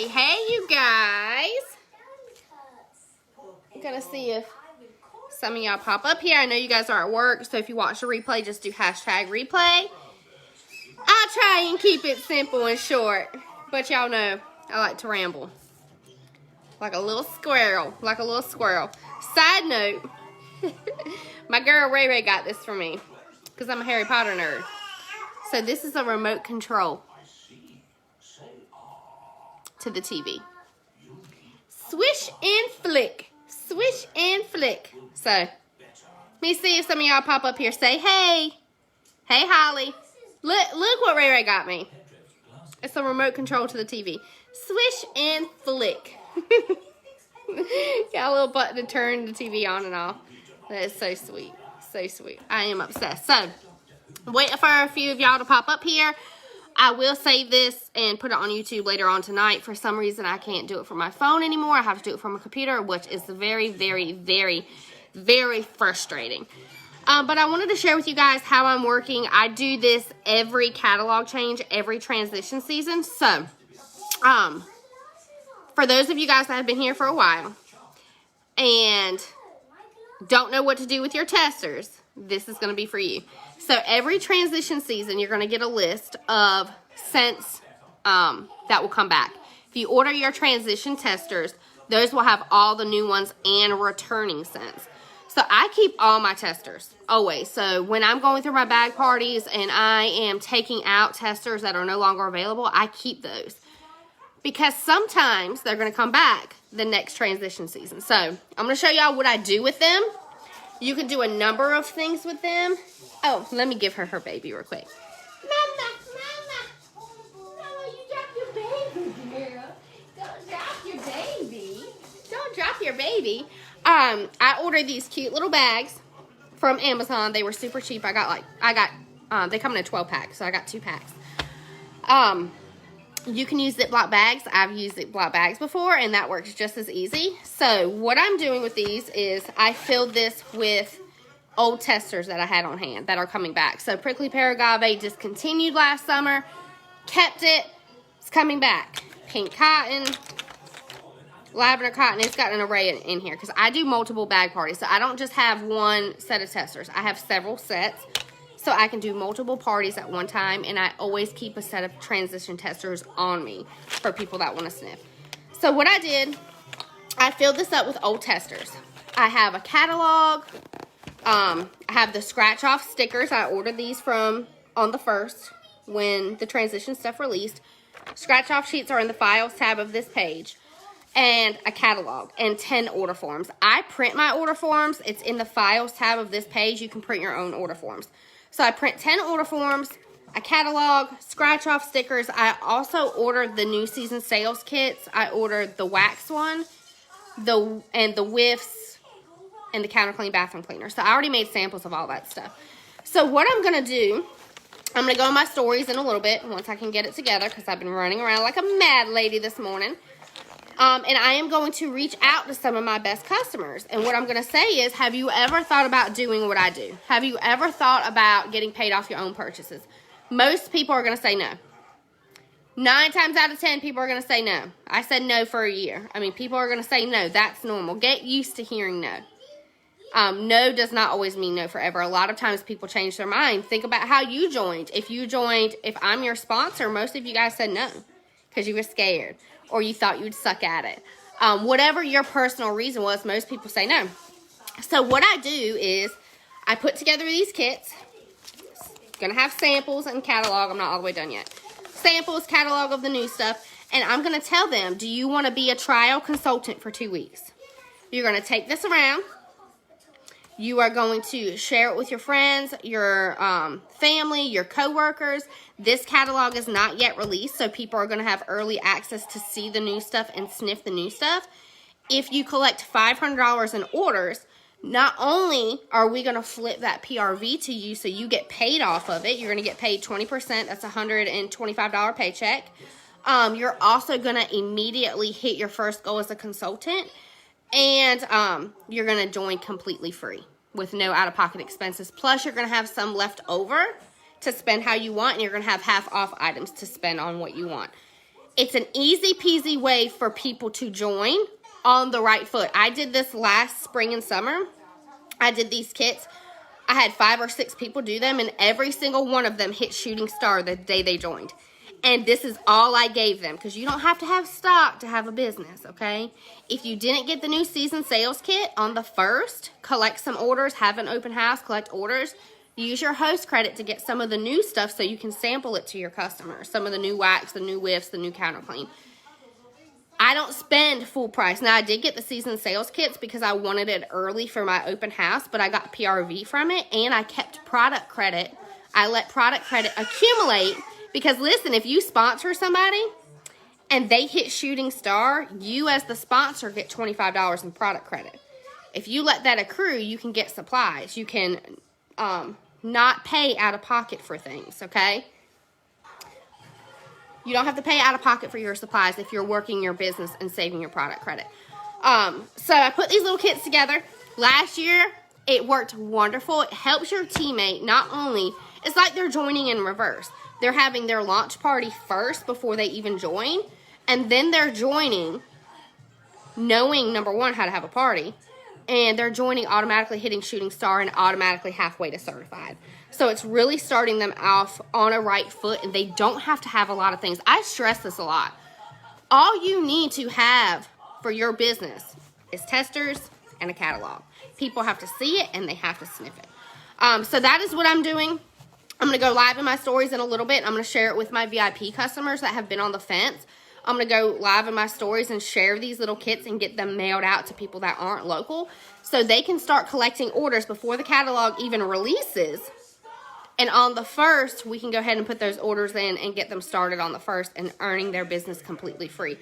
Hey, you guys. I'm gonna see if some of y'all pop up here. I know you guys are at work, so if you watch the replay, just do #replay. I'll try and keep it simple and short, but y'all know I like to ramble. Like a little squirrel. Side note, my girl Ray Ray got this for me because I'm a Harry Potter nerd. So this is a remote control to the TV. Swish and flick. Swish and flick. So, let me see if some of y'all pop up here. Say, hey. Hey, Holly. Look what Ray Ray got me. It's a remote control to the TV. Swish and flick. Got a little button to turn the TV on and off. That is so sweet. So sweet. I am obsessed. So, waiting for a few of y'all to pop up here. I will save this and put it on YouTube later on tonight. For some reason, I can't do it from my phone anymore. I have to do it from a computer, which is very, very, very, very frustrating. But I wanted to share with you guys how I'm working. I do this every catalog change, every transition season. So, for those of you guys that have been here for a while and don't know what to do with your testers, this is going to be for you. So every transition season, you're going to get a list of scents that will come back. If you order your transition testers, those will have all the new ones and returning scents. So I keep all my testers, always. So when I'm going through my bag parties and I am taking out testers that are no longer available, I keep those. Because sometimes they're going to come back the next transition season. So I'm going to show y'all what I do with them. You can do a number of things with them. Oh, let me give her baby real quick. Mama, you dropped your baby, girl. Don't drop your baby. Don't drop your baby. I ordered these cute little bags from Amazon. They were super cheap. they come in a 12-pack, so I got 2 packs. You can use Ziploc bags. I've used Ziploc bags before, and that works just as easy. So what I'm doing with these is I filled this with old testers that I had on hand that are coming back. So Prickly Pear Agave discontinued last summer. Kept it. It's coming back. Pink Cotton. Lavender Cotton. It's got an array in here because I do multiple bag parties. So I don't just have one set of testers. I have several sets. So I can do multiple parties at one time, and I always keep a set of transition testers on me for people that want to sniff. So what I did, I filled this up with old testers. I have a catalog. I have the scratch off stickers. I ordered these from on the 1st when the transition stuff released. Scratch off sheets are in the files tab of this page. And a catalog and 10 order forms. I print my order forms. It's in the files tab of this page. You can print your own order forms. So I print 10 order forms, a catalog, scratch off stickers. I also ordered the new season sales kits. I ordered the wax one, the whiffs, and the counter clean bathroom cleaner. So I already made samples of all that stuff. So what I'm going to do, I'm going to go on my stories in a little bit once I can get it together because I've been running around like a mad lady this morning. And I am going to reach out to some of my best customers. And what I'm going to say is, have you ever thought about doing what I do? Have you ever thought about getting paid off your own purchases? Most people are going to say no. 9 times out of 10, people are going to say no. I said no for a year. I mean, people are going to say no. That's normal. Get used to hearing no. No does not always mean no forever. A lot of times people change their mind. Think about how you joined. If I'm your sponsor, most of you guys said no because you were scared or you thought you'd suck at it. Whatever your personal reason was, most people say no. So what I do is I put together these kits. It's going to have samples and catalog. I'm not all the way done yet. Samples, catalog of the new stuff. And I'm going to tell them, do you want to be a trial consultant for 2 weeks? You're going to take this around. You are going to share it with your friends, your family, your coworkers. This catalog is not yet released, so people are going to have early access to see the new stuff and sniff the new stuff. If you collect $500 in orders, not only are we going to flip that PRV to you so you get paid off of it, you're going to get paid 20%. That's a $125 paycheck. You're also going to immediately hit your first goal as a consultant. And you're going to join completely free with no out-of-pocket expenses. Plus, you're going to have some left over to spend how you want, and you're going to have half-off items to spend on what you want. It's an easy peasy way for people to join on the right foot. I did this last spring and summer. I did these kits. I had 5 or 6 people do them, and every single one of them hit shooting star the day they joined. And this is all I gave them, because you don't have to have stock to have a business, okay? If you didn't get the new season sales kit on the 1st, collect some orders, have an open house, collect orders. Use your host credit to get some of the new stuff so you can sample it to your customers. Some of the new wax, the new whiffs, the new counter clean. I don't spend full price. Now, I did get the season sales kits because I wanted it early for my open house, but I got PRV from it, and I kept product credit. I let product credit accumulate because, listen, if you sponsor somebody and they hit shooting star, you as the sponsor get $25 in product credit. If you let that accrue, you can get supplies. You can not pay out of pocket for things, okay? You don't have to pay out of pocket for your supplies if you're working your business and saving your product credit. So I put these little kits together. Last year, it worked wonderful. It helps your teammate not only, it's like they're joining in reverse. They're having their launch party first before they even join. And then they're joining knowing, number one, how to have a party. And they're joining automatically hitting shooting star and automatically halfway to certified. So it's really starting them off on a right foot, and they don't have to have a lot of things. I stress this a lot. All you need to have for your business is testers and a catalog. People have to see it, and they have to sniff it. So that is what I'm doing. I'm going to go live in my stories in a little bit. I'm going to share it with my VIP customers that have been on the fence. I'm going to go live in my stories and share these little kits and get them mailed out to people that aren't local so they can start collecting orders before the catalog even releases. And on the 1st, we can go ahead and put those orders in and get them started on the 1st and earning their business completely free.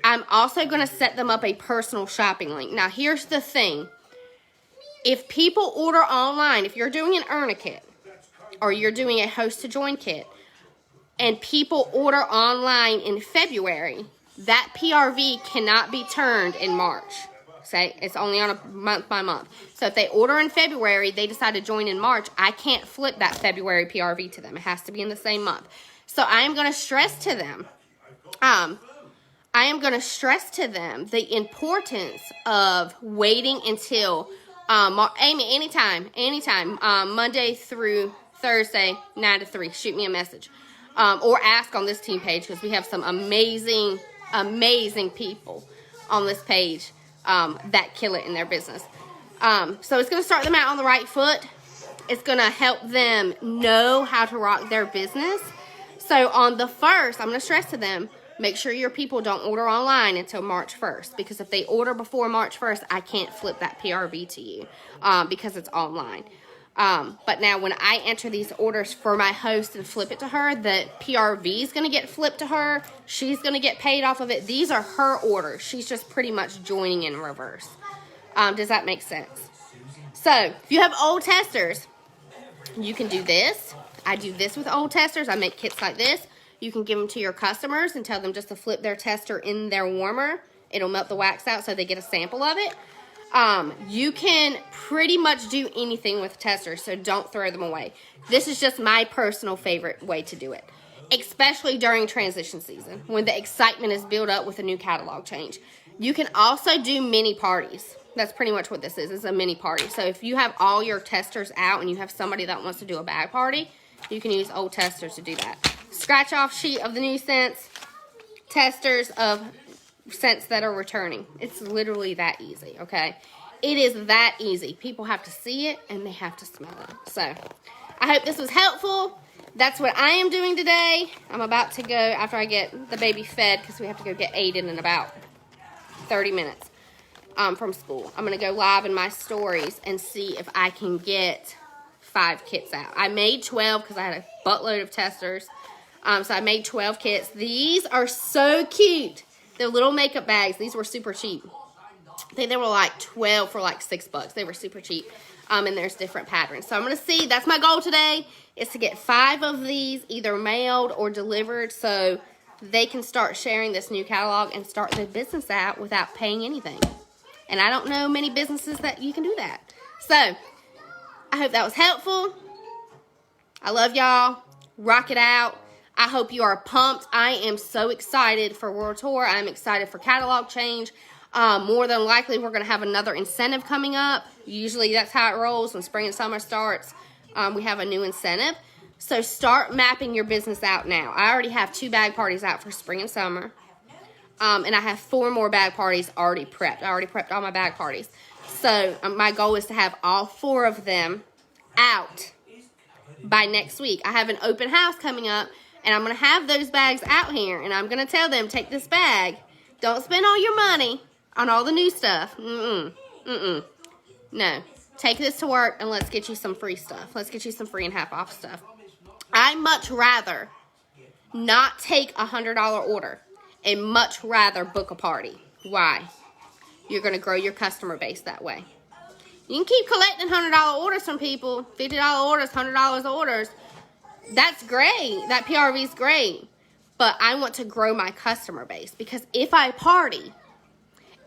I'm also going to set them up a personal shopping link. Now, here's the thing. If people order online, if you're doing an earn a kit or you're doing a host to join kit, and people order online in February, that PRV cannot be turned in March. Say it's only on a month by month. So if they order in February, they decide to join in March, I can't flip that February PRV to them. It has to be in the same month. So I am going to stress to them, the importance of waiting until, Amy, anytime, Monday through Thursday, 9 to 3, shoot me a message. Or ask on this team page, because we have some amazing, amazing people on this page that kill it in their business. So it's going to start them out on the right foot. It's going to help them know how to rock their business. So on the 1st, I'm going to stress to them, make sure your people don't order online until March 1st. Because if they order before March 1st, I can't flip that PRV to you because it's online. But now when I enter these orders for my host and flip it to her, the PRV is going to get flipped to her. She's going to get paid off of it. These are her orders. She's just pretty much joining in reverse. Does that make sense? So if you have old testers, you can do this. I do this with old testers. I make kits like this. You can give them to your customers and tell them just to flip their tester in their warmer. It'll melt the wax out so they get a sample of it. You can pretty much do anything with testers, so don't throw them away. This is just my personal favorite way to do it, especially during transition season when the excitement is built up with a new catalog change. You can also do mini parties. That's pretty much what this is. It's a mini party. So if you have all your testers out and you have somebody that wants to do a bag party, you can use old testers to do that. Scratch off sheet of the new scents, testers of scents that are returning. It's literally that easy, okay? It is that easy. People have to see it and they have to smell it. So I hope this was helpful. That's what I am doing today. I'm about to go after I get the baby fed because we have to go get Aiden in about 30 minutes from school. I'm going to go live in my stories and see if I can get 5 kits out. I made 12 because I had a buttload of testers. So I made 12 kits. These are so cute. They're little makeup bags. These were super cheap. I think they were like 12 for like $6. They were super cheap. And there's different patterns. So I'm going to see. That's my goal today, is to get 5 of these either mailed or delivered so they can start sharing this new catalog and start their business out without paying anything. And I don't know many businesses that you can do that. So I hope that was helpful. I love y'all. Rock it out. I hope you are pumped. I am so excited for World Tour. I'm excited for catalog change. More than likely, we're going to have another incentive coming up. Usually that's how it rolls when spring and summer starts. We have a new incentive. So start mapping your business out now. I already have 2 bag parties out for spring and summer. And I have 4 more bag parties already prepped. I already prepped all my bag parties. So my goal is to have all 4 of them out by next week. I have an open house coming up, and I'm going to have those bags out here. And I'm going to tell them, take this bag. Don't spend all your money on all the new stuff. No. Take this to work, and let's get you some free stuff. Let's get you some free and half off stuff. I'd much rather not take a $100 order and much rather book a party. Why? You're going to grow your customer base that way. You can keep collecting $100 orders from people, $50 orders, $100 orders. That's great. That PRV is great. But I want to grow my customer base, because if I party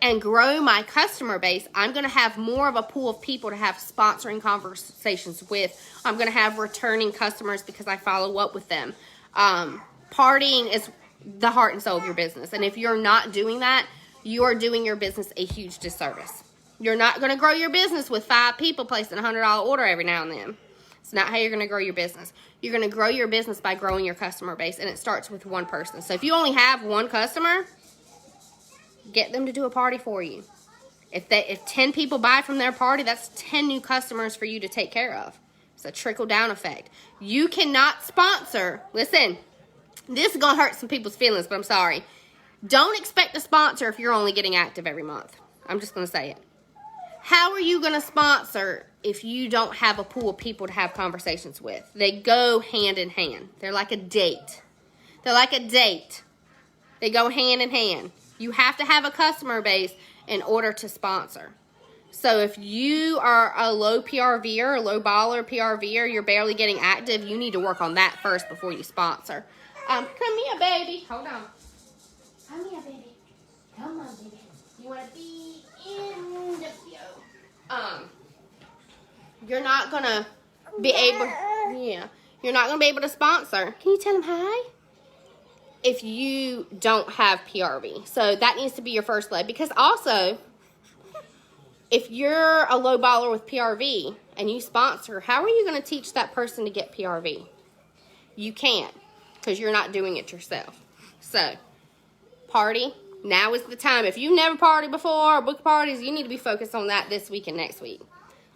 and grow my customer base, I'm going to have more of a pool of people to have sponsoring conversations with. I'm going to have returning customers because I follow up with them. Partying is the heart and soul of your business. And if you're not doing that, you are doing your business a huge disservice. You're not going to grow your business with 5 people placing a $100 order every now and then. It's not how you're going to grow your business. You're going to grow your business by growing your customer base, and it starts with one person. So if you only have 1 customer, get them to do a party for you. If 10 people buy from their party, that's 10 new customers for you to take care of. It's a trickle-down effect. You cannot sponsor. Listen, this is going to hurt some people's feelings, but I'm sorry. Don't expect to sponsor if you're only getting active every month. I'm just going to say it. How are you going to sponsor if you don't have a pool of people to have conversations with? They go hand in hand. They're like a date. They're like a date. They go hand in hand. You have to have a customer base in order to sponsor. So if you are a low PRVer, a low baller PRVer, you're barely getting active, you need to work on that first before you sponsor. Come here, baby. Hold on. Come here, baby. Come on, baby. You want to be in the video. You're not going to be able, you're not going to be able to sponsor. Can you tell them hi? If you don't have PRV. So that needs to be your first leg. Because also, if you're a low baller with PRV and you sponsor, how are you going to teach that person to get PRV? You can't, because you're not doing it yourself. So, party. Now is the time. If you've never partied before or booked parties, you need to be focused on that this week and next week.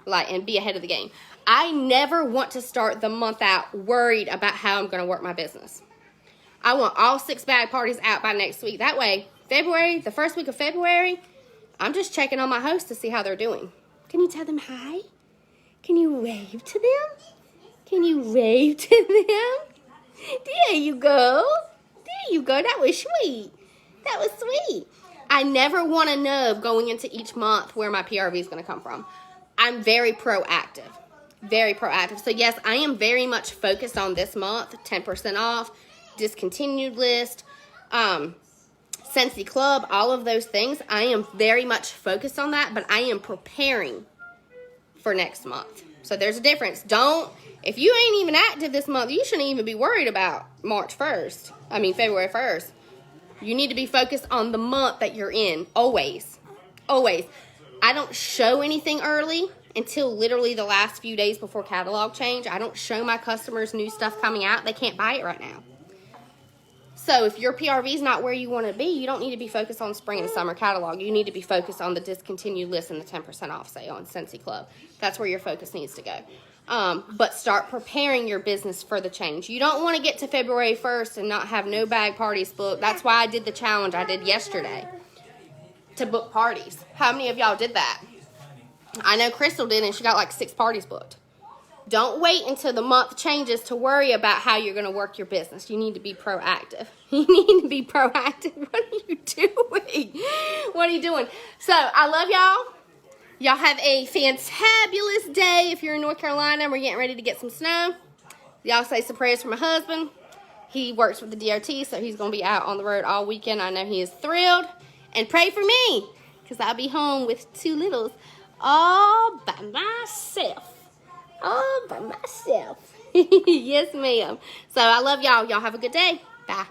And be ahead of the game. I never want to start the month out worried about how I'm going to work my business. I want all 6 bag parties out by next week. That way, February, the first week of February, I'm just checking on my hosts to see how they're doing. Can you tell them hi? Can you wave to them? Can you wave to them? There you go. There you go. That was sweet. That was sweet. I never want to know going into each month where my PRV is going to come from. I'm very proactive. Very proactive. So, yes, I am very much focused on this month. 10% off. Discontinued list, Scentsy Club, all of those things. I am very much focused on that, but I am preparing for next month. So there's a difference. If you ain't even active this month, you shouldn't even be worried about February 1st. You need to be focused on the month that you're in, always. Always. I don't show anything early until literally the last few days before catalog change. I don't show my customers new stuff coming out. They can't buy it right now. So if your PRV is not where you want to be, you don't need to be focused on spring and summer catalog. You need to be focused on the discontinued list and the 10% off sale on Scentsy Club. That's where your focus needs to go. But start preparing your business for the change. You don't want to get to February 1st and not have no bag parties booked. That's why I did the challenge I did yesterday to book parties. How many of y'all did that? I know Crystal did, and she got like 6 parties booked. Don't wait until the month changes to worry about how you're going to work your business. You need to be proactive. You need to be proactive. What are you doing? What are you doing? So, I love y'all. Y'all have a fantabulous day. If you're in North Carolina and we're getting ready to get some snow, y'all say some prayers for my husband. He works with the DOT, so he's going to be out on the road all weekend. I know he is thrilled. And pray for me, because I'll be home with 2 littles all by myself. All by myself. Yes, ma'am. So I love y'all. Y'all have a good day. Bye.